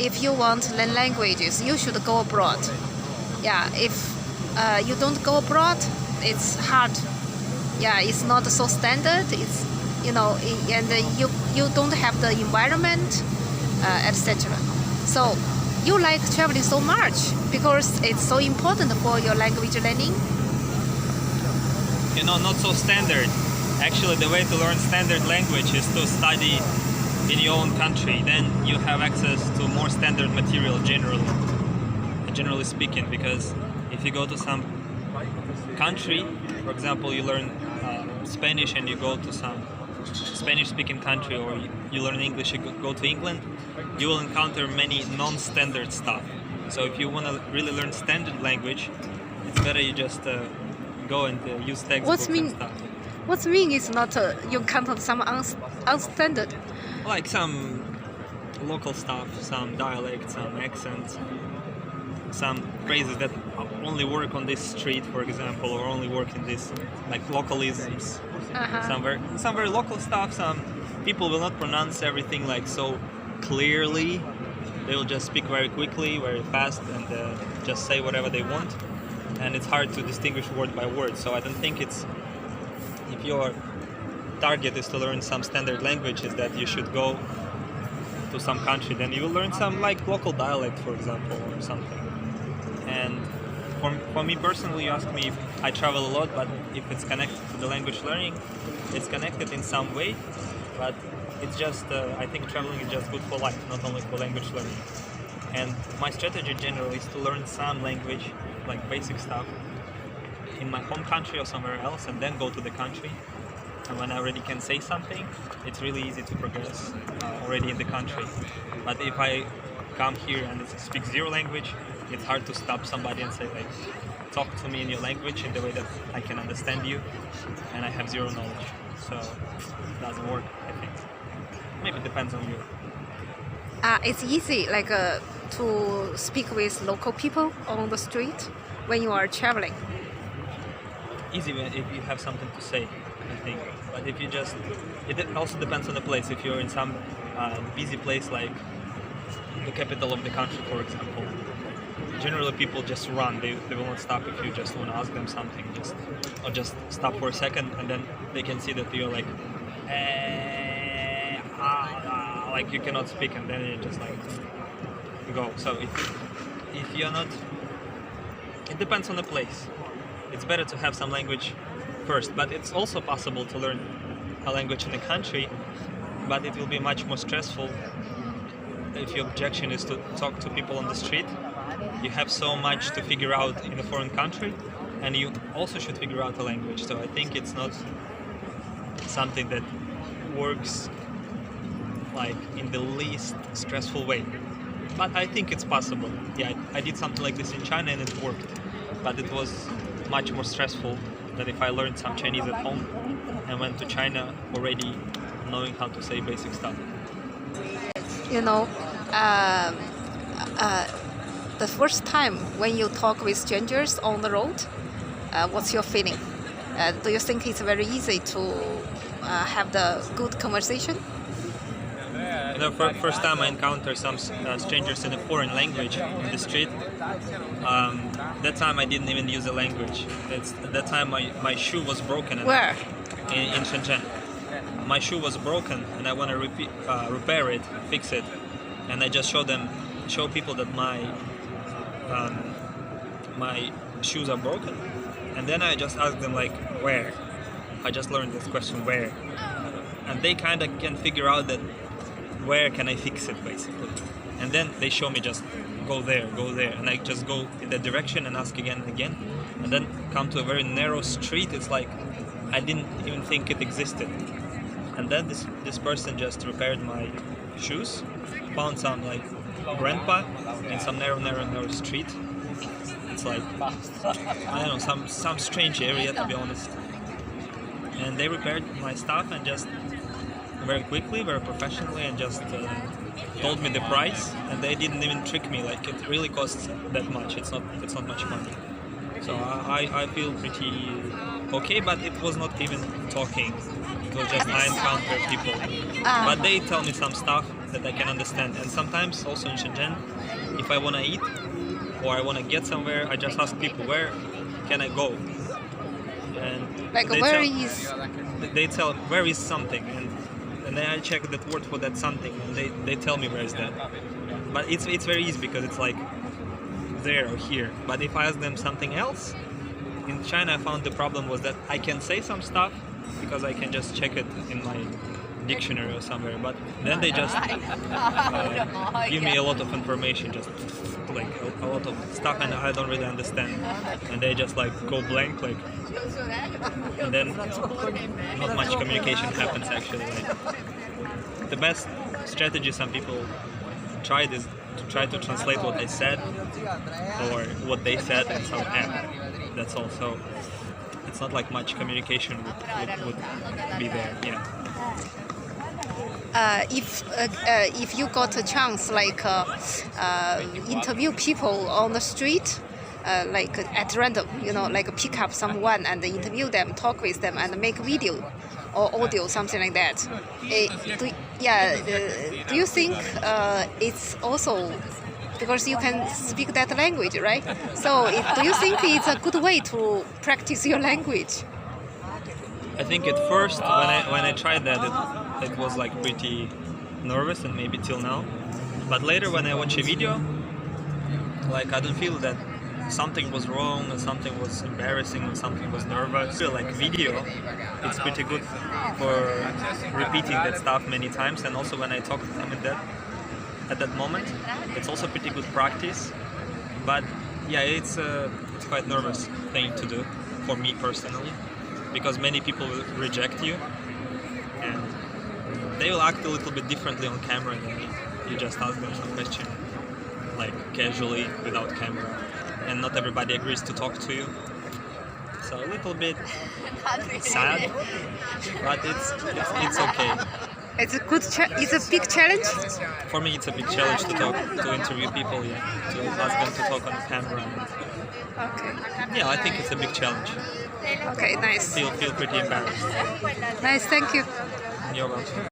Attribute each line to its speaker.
Speaker 1: if you want to learn languages, you should go abroad. Yeah, if you don't go abroad, it's hard. Yeah, it's not so standard. It's and you don't have the environment, etc. So you like traveling so much because it's so important for your language learning.
Speaker 2: Not so standard. Actually, the way to learn standard language is to study in your own country. Then you have access to more standard material generally speaking, because if you go to some country, for example, you learn Spanish and you go to some Spanish-speaking country, or you learn English, you go to England, you will encounter many non-standard stuff. So if you want to really learn standard language, it's better you just go and use textbooks and stuff.
Speaker 1: What mean is not you encounter some unstandard?
Speaker 2: Like some local stuff, some dialects, some accents, some phrases that only work on this street, for example, or only work in this, like localisms. Some very local stuff. Some people will not pronounce everything like so clearly. They will just speak very quickly, very fast, and just say whatever they want. And it's hard to distinguish word by word. So I don't think it's, if your target is to learn some standard languages, that you should go to some country. Then you will learn some like local dialect, for example, or something. And for me personally, you ask me if I travel a lot, but if it's connected to the language learning, it's connected in some way, but it's just, I think traveling is just good for life, not only for language learning. And my strategy generally is to learn some language, like basic stuff, in my home country or somewhere else, and then go to the country. And when I already can say something, it's really easy to progress already in the country. But if I come here and speak zero language, it's hard to stop somebody and say like, talk to me in your language in the way that I can understand you, and I have zero knowledge. So it doesn't work, I think. Maybe it depends on you.
Speaker 1: It's easy to speak with local people on the street when you are traveling.
Speaker 2: Easy if you have something to say, I think. But if you just, it also depends on the place. If you're in some busy place like the capital of the country, for example, generally people just run. They will not stop if you just want to ask them something. Or just stop for a second, and then they can see that you're like, like you cannot speak, and then you just like go. So if you're not, it depends on the place. It's better to have some language first, but it's also possible to learn a language in a country, but it will be much more stressful if your objection is to talk to people on the street. You have so much to figure out in a foreign country, and you also should figure out a language. So I think it's not something that works like in the least stressful way, but I think it's possible. Yeah, I did something like this in China and it worked, but it was much more stressful than if I learned some Chinese at home and went to China already knowing how to say basic stuff.
Speaker 1: The first time when you talk with strangers on the road, what's your feeling? Do you think it's very easy to have the good conversation?
Speaker 2: The first time I encountered some strangers in a foreign language in the street, that time I didn't even use a language. That time my shoe was broken.
Speaker 1: Where?
Speaker 2: In Shenzhen. My shoe was broken and I want to repair it, fix it, and I just show people that my shoes are broken, and then I just ask them like, where? I just learned this question, where? And they kind of can figure out that where can I fix it, basically. And then they show me just go there, and I just go in that direction and ask again and again, and then come to a very narrow street. It's like I didn't even think it existed. And then this person just repaired my shoes, found some like grandpa in some narrow street. It's like, I don't know, some strange area, to be honest. And they repaired my stuff and just very quickly, very professionally, and just told me the price, and they didn't even trick me. Like, it really costs that much. It's not much money. So I feel pretty okay, but it was not even talking. It was just I encounter people, but they tell me some stuff that I can understand. And sometimes also in Shenzhen, if I want to eat or I want to get somewhere, I just ask people where can I go, and
Speaker 1: Like
Speaker 2: they
Speaker 1: where
Speaker 2: tell,
Speaker 1: is?
Speaker 2: they tell where is something, and then I check that word for that something, and they tell me where is that. But it's very easy because it's like there or here. But if I ask them something else, in China I found the problem was that I can say some stuff because I can just check it in my dictionary or somewhere, but then they just give me a lot of information, just like a lot of stuff, and I don't really understand, and they just like go blank, like, and then not much communication happens actually. Like, the best strategy some people tried is to try to translate what I said or what they said in some app. That's all. So it's not like much communication would be there. Yeah.
Speaker 1: If you got a chance, like interview people on the street, like at random, like pick up someone and interview them, talk with them, and make video or audio, something like that. Do you think it's also because you can speak that language, right? So, do you think it's a good way to practice your language?
Speaker 2: I think at first when I tried that, it was like pretty nervous, and maybe till now. But later when I watch a video, like I don't feel that something was wrong or something was embarrassing or something was nervous. I feel like video, it's pretty good for repeating that stuff many times, and also when I talk to them at that moment, it's also pretty good practice. But yeah, it's quite nervous thing to do for me personally, because many people will reject you and they will act a little bit differently on camera than you just ask them some question, like casually without camera, and not everybody agrees to talk to you. So a little bit sad, but it's okay.
Speaker 1: It's a good. It's a big challenge.
Speaker 2: For me, it's a big challenge to interview people, yeah, to ask them to talk on camera.
Speaker 1: Okay.
Speaker 2: Yeah, I think it's a big challenge.
Speaker 1: Okay. Nice.
Speaker 2: Feel pretty embarrassed.
Speaker 1: Nice. Thank you.
Speaker 2: You're welcome.